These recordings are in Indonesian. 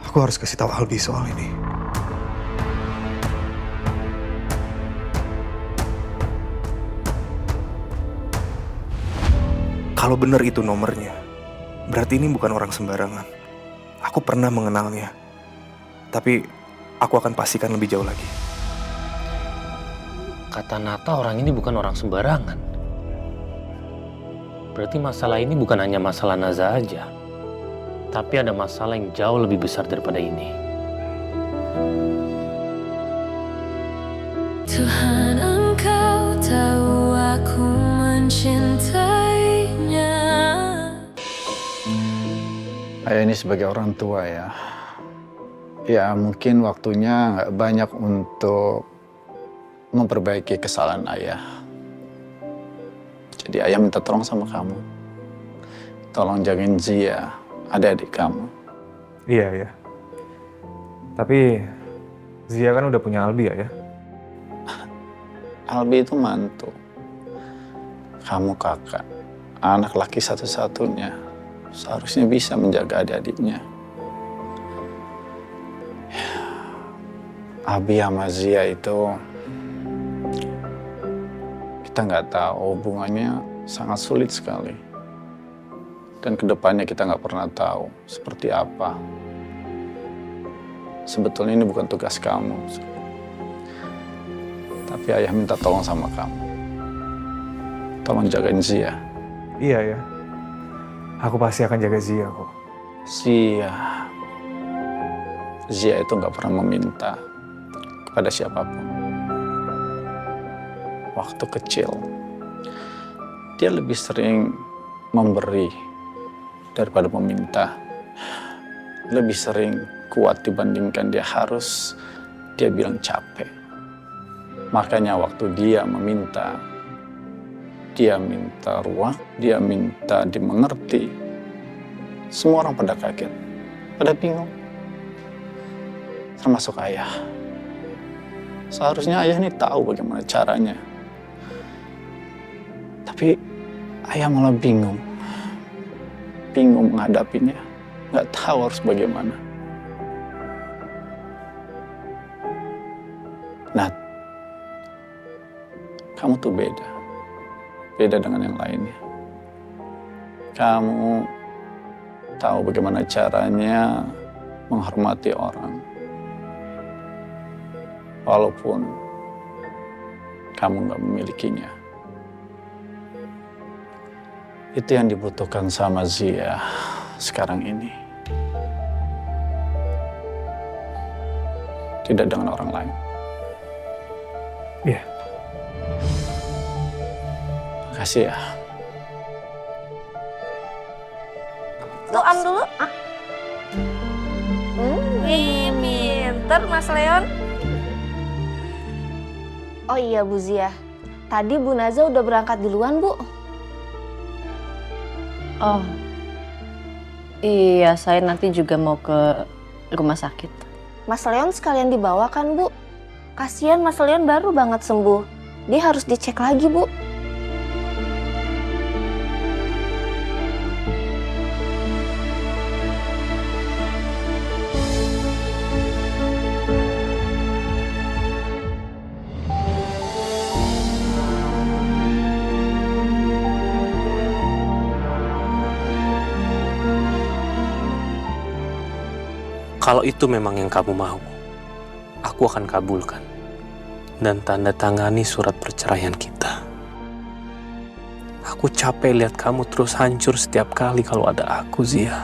Aku harus kasih tahu Albi soal ini. Kalau benar itu nomornya, berarti ini bukan orang sembarangan. Aku pernah mengenalnya. Tapi aku akan pastikan lebih jauh lagi. Kata Nata orang ini bukan orang sembarangan. Berarti masalah ini bukan hanya masalah Naza aja. Tapi ada masalah yang jauh lebih besar daripada ini. Tuhan, Engkau tahu aku mencintainya. Ayah ini sebagai orang tua ya mungkin waktunya nggak banyak untuk memperbaiki kesalahan ayah. Jadi ayah minta tolong sama kamu. Tolong jagain Zia, adik-adik kamu. Iya, ya. Tapi Zia kan udah punya Albi ya? Albi itu mantu. Kamu kakak, anak laki satu-satunya. Seharusnya bisa menjaga adik-adiknya. Abi sama Zia itu kita nggak tahu, hubungannya sangat sulit sekali. Dan kedepannya kita nggak pernah tahu seperti apa. Sebetulnya ini bukan tugas kamu. Tapi ayah minta tolong sama kamu. Tolong jagain Zia. Iya, ya. Aku pasti akan jaga Zia kok. Zia itu nggak pernah meminta kepada siapapun. Waktu kecil, dia lebih sering memberi daripada meminta. Lebih sering kuat dibandingkan dia bilang capek. Makanya waktu dia meminta, dia minta ruang, dia minta dimengerti. Semua orang pada kaget, pada bingung. Termasuk ayah. Seharusnya ayah ini tahu bagaimana caranya. Tapi ayah malah bingung. Bingung menghadapinya. Nggak tahu harus bagaimana. Nat, kamu tuh beda. Beda dengan yang lainnya. Kamu tahu bagaimana caranya menghormati orang. Walaupun kamu nggak memilikinya. Itu yang dibutuhkan sama Zia sekarang ini. Tidak dengan orang lain. Iya. Makasih ya. Doan dulu. Pinter Mas Leon. Oh iya Bu Zia, tadi Bu Naza udah berangkat duluan Bu. Oh, iya saya nanti juga mau ke rumah sakit. Mas Leon sekalian dibawa kan Bu? Kasian Mas Leon baru banget sembuh. Dia harus dicek lagi Bu. Kalau itu memang yang kamu mau, aku akan kabulkan dan tanda tangani surat perceraian kita. Aku capek lihat kamu terus hancur setiap kali kalau ada aku, Zia.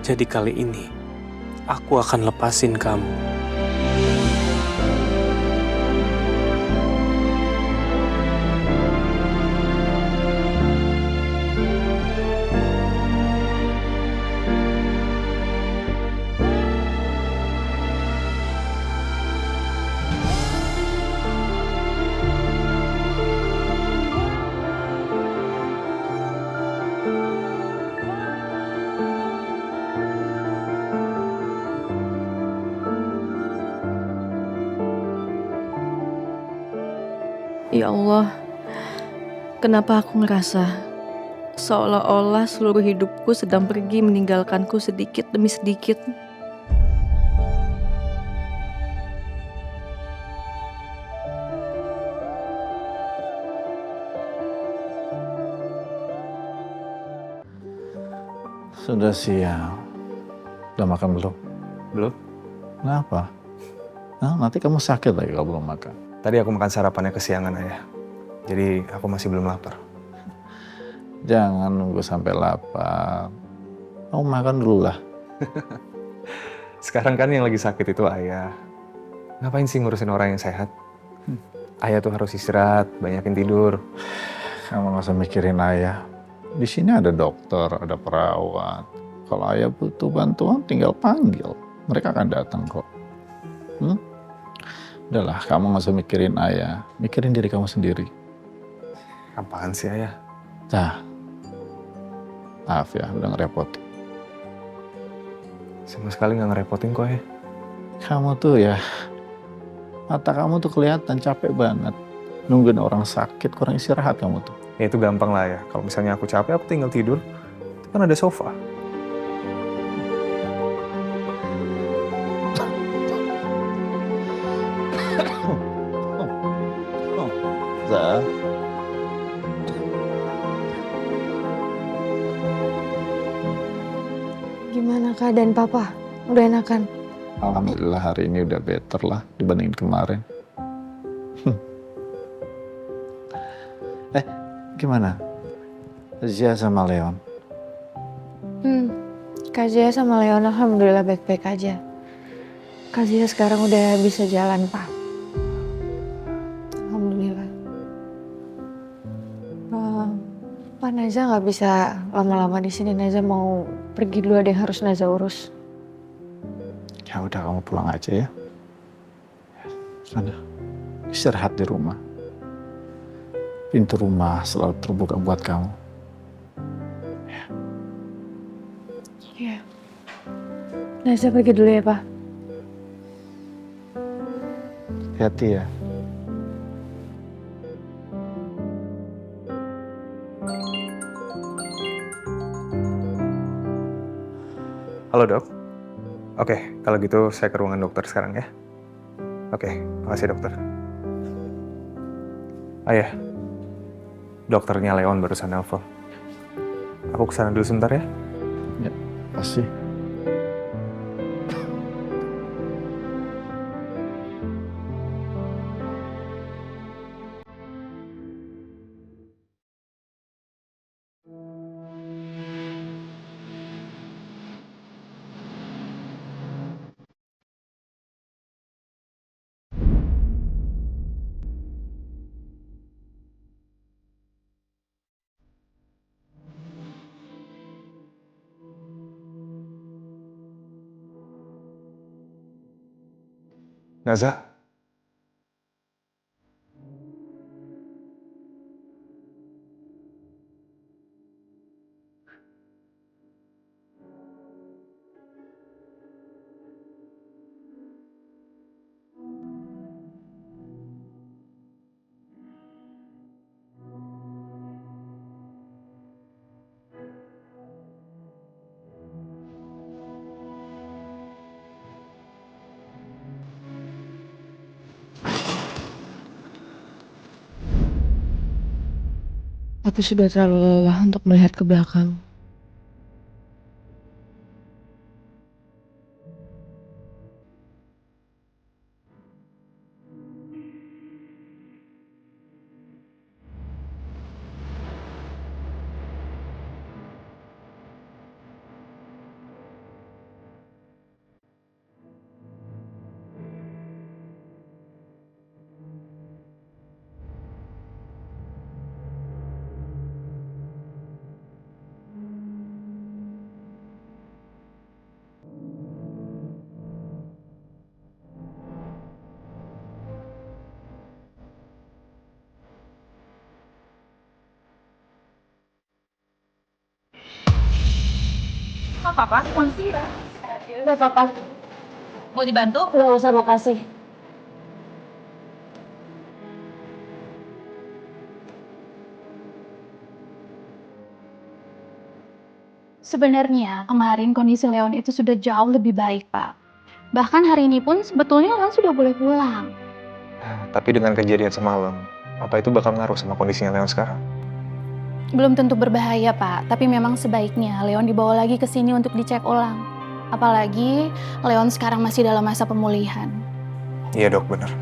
Jadi kali ini, aku akan lepasin kamu. Ya Allah, kenapa aku ngerasa seolah-olah seluruh hidupku sedang pergi meninggalkanku sedikit demi sedikit. Sudah siang. Udah makan belum? Belum? Kenapa? Nah, nanti kamu sakit lagi kalau belum makan. Tadi aku makan sarapannya kesiangan, Ayah. Jadi aku masih belum lapar. Jangan nunggu sampai lapar. Kamu makan dulu lah. Sekarang kan yang lagi sakit itu Ayah. Ngapain sih ngurusin orang yang sehat? Ayah tuh harus istirahat, banyakin tidur. Kamu nggak usah mikirin ayah. Di sini ada dokter, ada perawat. Kalau ayah butuh bantuan, tinggal panggil. Mereka akan datang kok. Udahlah, kamu nggak usah mikirin ayah. Mikirin diri kamu sendiri. Apaan sih Ayah? Nah, maaf ya, udah ngerepotin. Sama sekali nggak ngerepotin kok ya. Kamu tuh ya, mata kamu tuh kelihatan capek banget. Nungguin orang sakit, kurang istirahat kamu tuh. Ya itu gampang lah ya. Kalau misalnya aku capek, aku tinggal tidur. Itu kan ada sofa. Zah. Gimana keadaan papa? Udah enakan? Alhamdulillah hari ini udah better lah dibandingin kemarin. Gimana? Zia sama Leon? Kak Zia sama Leon alhamdulillah baik-baik aja. Kak Zia sekarang udah bisa jalan, Pak. Alhamdulillah. Pak Naza nggak bisa lama-lama di sini. Naza mau pergi dulu, ada yang harus Naza urus. Ya udah kamu pulang aja ya. Sana istirahat di rumah. Pintu rumah selalu terbuka buat kamu. Iya. Naza pergi dulu ya, Pak. Hati-hati ya. Halo dok. Oke, kalau gitu saya ke ruangan dokter sekarang ya. Oke, makasih dokter. Ayah, dokternya Leon barusan nelpon. Aku kesana dulu sebentar ya. Ya, pasti. Naza. Aku sudah terlalu lelah untuk melihat ke belakang. Papa, Udah, Papa. mau dibantu? Nggak usah, makasih. Sebenarnya kemarin kondisi Leon itu sudah jauh lebih baik, Pak. Bahkan hari ini pun sebetulnya Leon sudah boleh pulang. Tapi dengan kejadian semalam, apa itu bakal ngaruh sama kondisinya Leon sekarang? Belum tentu berbahaya, Pak. Tapi memang sebaiknya Leon dibawa lagi ke sini untuk dicek ulang. Apalagi Leon sekarang masih dalam masa pemulihan. Iya dok, bener.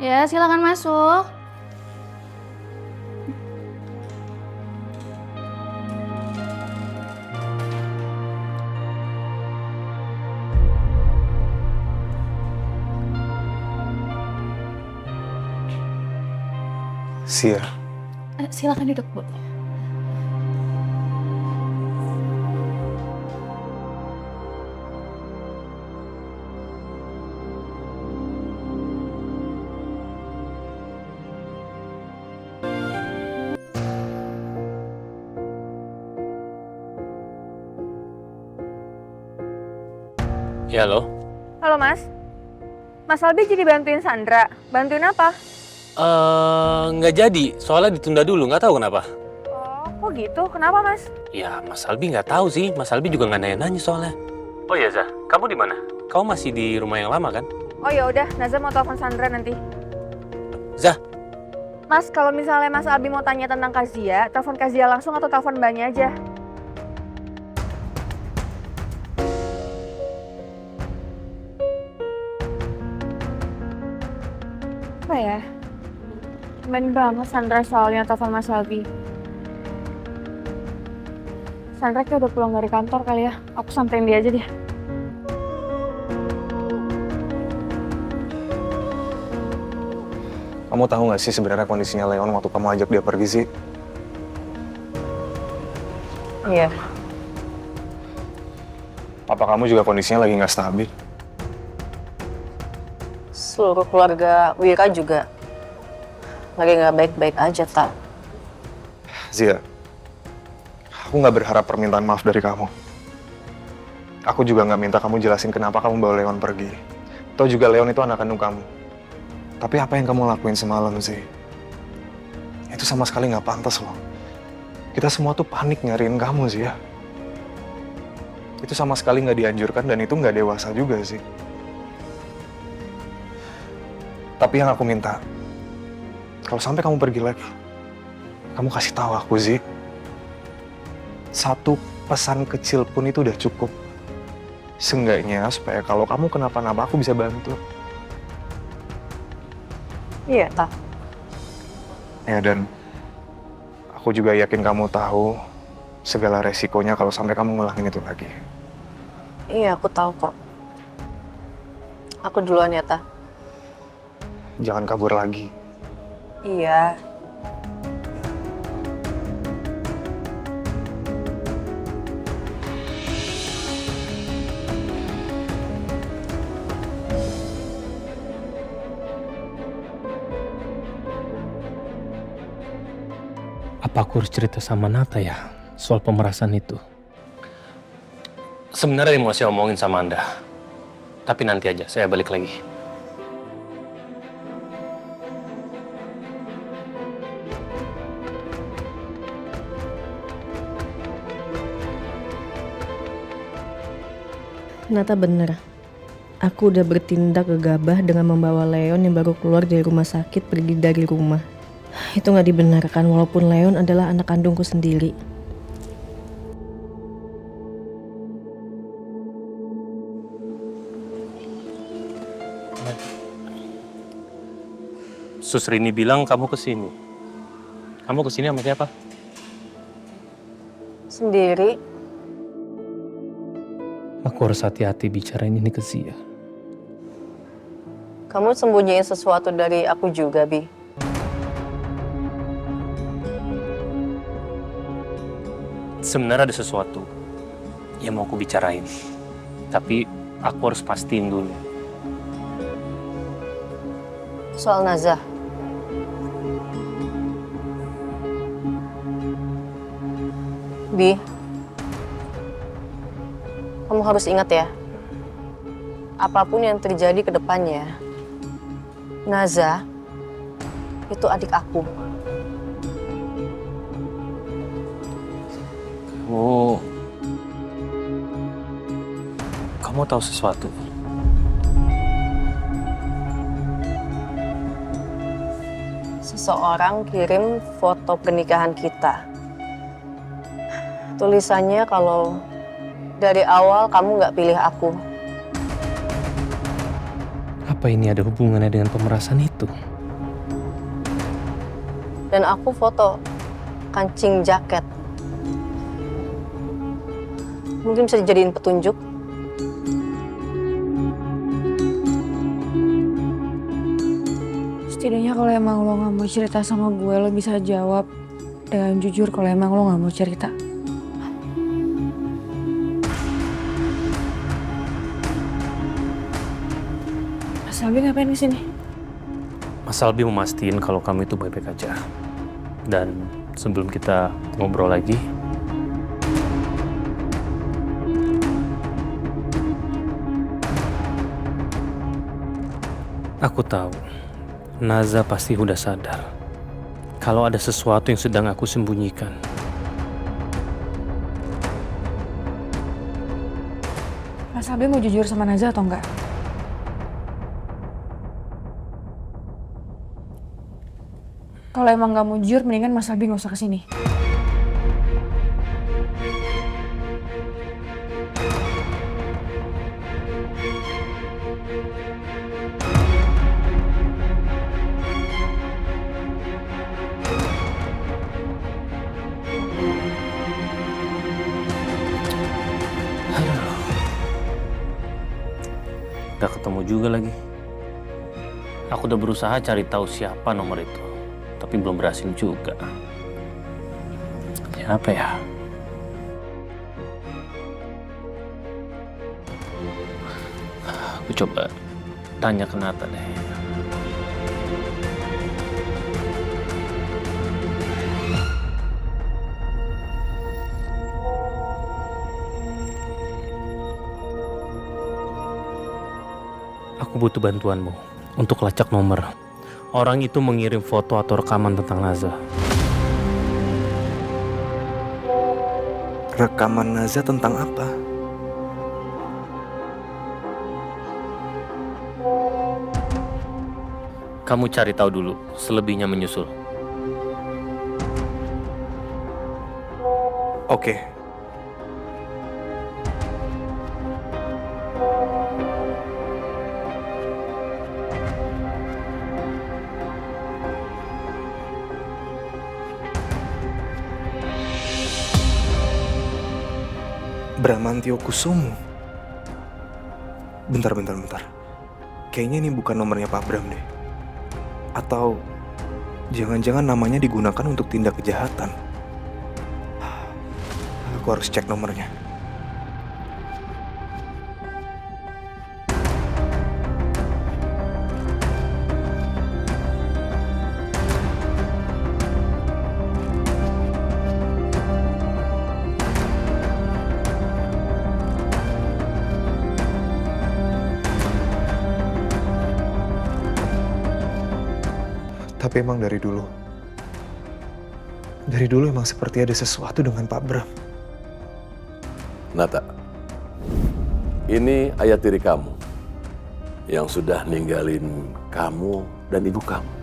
Ya, silakan masuk. Sia, Silakan duduk, Bu. Ya halo. Halo Mas. Mas Albi jadi bantuin Sandra. Bantuin apa? Nggak jadi, soalnya ditunda dulu, nggak tahu kenapa. Oh, kok gitu? Kenapa Mas? Ya, Mas Albi nggak tahu sih. Mas Albi juga nggak nanya-nanya soalnya. Oh iya, Zah. Kamu di mana? Kamu masih di rumah yang lama kan? Oh ya udah, Naza mau telepon Sandra nanti. Zah. Mas, kalau misalnya Mas Albi mau tanya tentang Kazia, telepon Kazia langsung atau telepon Mbaknya aja. Apa ya? Main banget Sandra soalnya telepon Mas Albi. Sandra kayak udah pulang dari kantor kali ya. Aku samperin dia aja deh. Kamu tahu nggak sih sebenarnya kondisinya Leon waktu kamu ajak dia pergi sih? Iya. Papa kamu juga kondisinya lagi nggak stabil. Seluruh keluarga Wira juga lagi nggak baik-baik aja, Tak. Zia, aku nggak berharap permintaan maaf dari kamu. Aku juga nggak minta kamu jelasin kenapa kamu bawa Leon pergi. Toh juga Leon itu anak kandung kamu. Tapi apa yang kamu lakuin semalam sih? Itu sama sekali nggak pantas loh. Kita semua tuh panik nyariin kamu sih ya. Itu sama sekali nggak dianjurkan dan itu nggak dewasa juga sih. Tapi yang aku minta, kalau sampai kamu pergi lagi, kamu kasih tahu aku sih. Satu pesan kecil pun itu udah cukup. Seenggaknya supaya kalau kamu kenapa-napa aku bisa bantu. Iya, Tak. Ya dan aku juga yakin kamu tahu segala resikonya kalau sampai kamu ngulangin itu lagi. Iya, aku tahu kok. Aku duluan ya, Tak. Jangan kabur lagi. Iya. Apa aku harus cerita sama Nata ya soal pemerasan itu? Sebenarnya mau saya omongin sama Anda. Tapi nanti aja, saya balik lagi. Nata bener. Aku udah bertindak gegabah dengan membawa Leon yang baru keluar dari rumah sakit pergi dari rumah. Itu gak dibenarkan walaupun Leon adalah anak kandungku sendiri. Sus Rini bilang kamu kesini. Kamu kesini sama siapa? Sendiri. Aku harus hati-hati bicarain ini ke Zia. Kamu sembunyiin sesuatu dari aku juga, Bi. Sebenarnya ada sesuatu yang mau aku bicarain. Tapi aku harus pastiin dulu. Soal Nazah. Bi, kamu harus ingat ya, apapun yang terjadi ke depannya, Nazah itu adik aku. Kamu tahu sesuatu? Seseorang kirim foto pernikahan kita. Tulisannya kalau dari awal kamu nggak pilih aku. Apa ini ada hubungannya dengan pemerasan itu? Dan aku foto kancing jaket. Mungkin bisa dijadiin petunjuk. Setidaknya kalau emang lo gak mau cerita sama gue, lo bisa jawab dengan jujur kalau emang lo gak mau cerita. Mas Albi ngapain kesini? Mas Albi memastikan kalau kamu itu baik-baik aja. Dan sebelum kita ngobrol lagi, aku tahu Naza pasti udah sadar kalau ada sesuatu yang sedang aku sembunyikan. Mas Albi mau jujur sama Naza atau enggak? Kalau emang gak mau jujur, mendingan Mas Albi gak usah kesini. Gak ketemu juga lagi. Aku udah berusaha cari tahu siapa nomor itu, tapi belum berhasil juga. Siapa ya? Aku coba tanya ke Nata deh. Aku butuh bantuanmu untuk lacak nomor. Orang itu mengirim foto atau rekaman tentang Naza. Rekaman Naza tentang apa? Kamu cari tahu dulu, selebihnya menyusul. Oke. Bramantio Kusumo. Bentar. Kayaknya ini bukan nomornya Pak Bram deh. Atau jangan-jangan namanya digunakan untuk tindak kejahatan. Aku harus cek nomornya. Tapi emang dari dulu emang seperti ada sesuatu dengan Pak Bram. Nata, ini ayah tiri kamu yang sudah ninggalin kamu dan ibu kamu.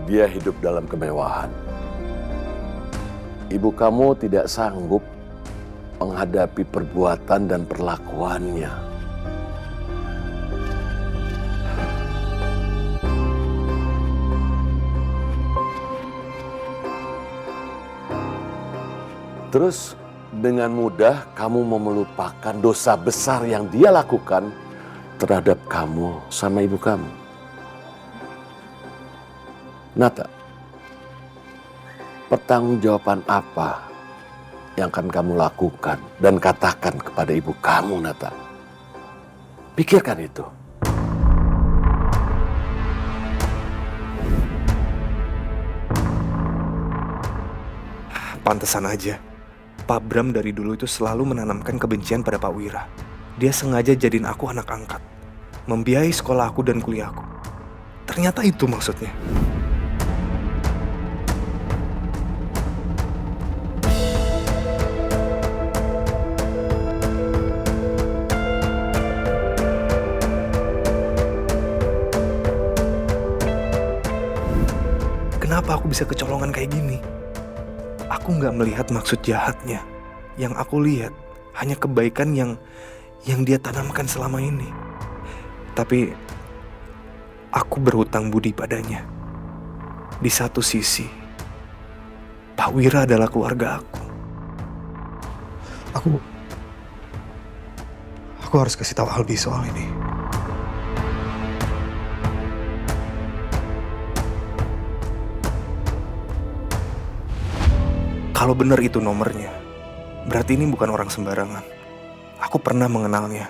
Dia hidup dalam kemewahan. Ibu kamu tidak sanggup menghadapi perbuatan dan perlakuannya. Terus dengan mudah kamu mau melupakan dosa besar yang dia lakukan terhadap kamu sama ibu kamu. Nata, pertanggungjawaban apa yang akan kamu lakukan dan katakan kepada ibu kamu, Nata? Pikirkan itu. Pantesan aja. Pak Bram dari dulu itu selalu menanamkan kebencian pada Pak Wira. Dia sengaja jadiin aku anak angkat, membiayai sekolah aku dan kuliahku. Ternyata itu maksudnya. kenapa aku bisa kecolongan kayak gini? Aku nggak melihat maksud jahatnya. Yang aku lihat hanya kebaikan yang dia tanamkan selama ini. Tapi aku berhutang budi padanya. Di satu sisi, Pak Wira adalah keluarga aku. Aku harus kasih tahu Albi soal ini. Kalau benar itu nomornya, berarti ini bukan orang sembarangan. Aku pernah mengenalnya.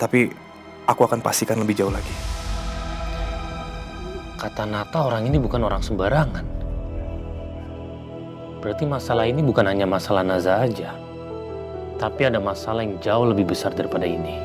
Tapi aku akan pastikan lebih jauh lagi. Kata Nata orang ini bukan orang sembarangan. Berarti masalah ini bukan hanya masalah Naza aja. Tapi ada masalah yang jauh lebih besar daripada ini.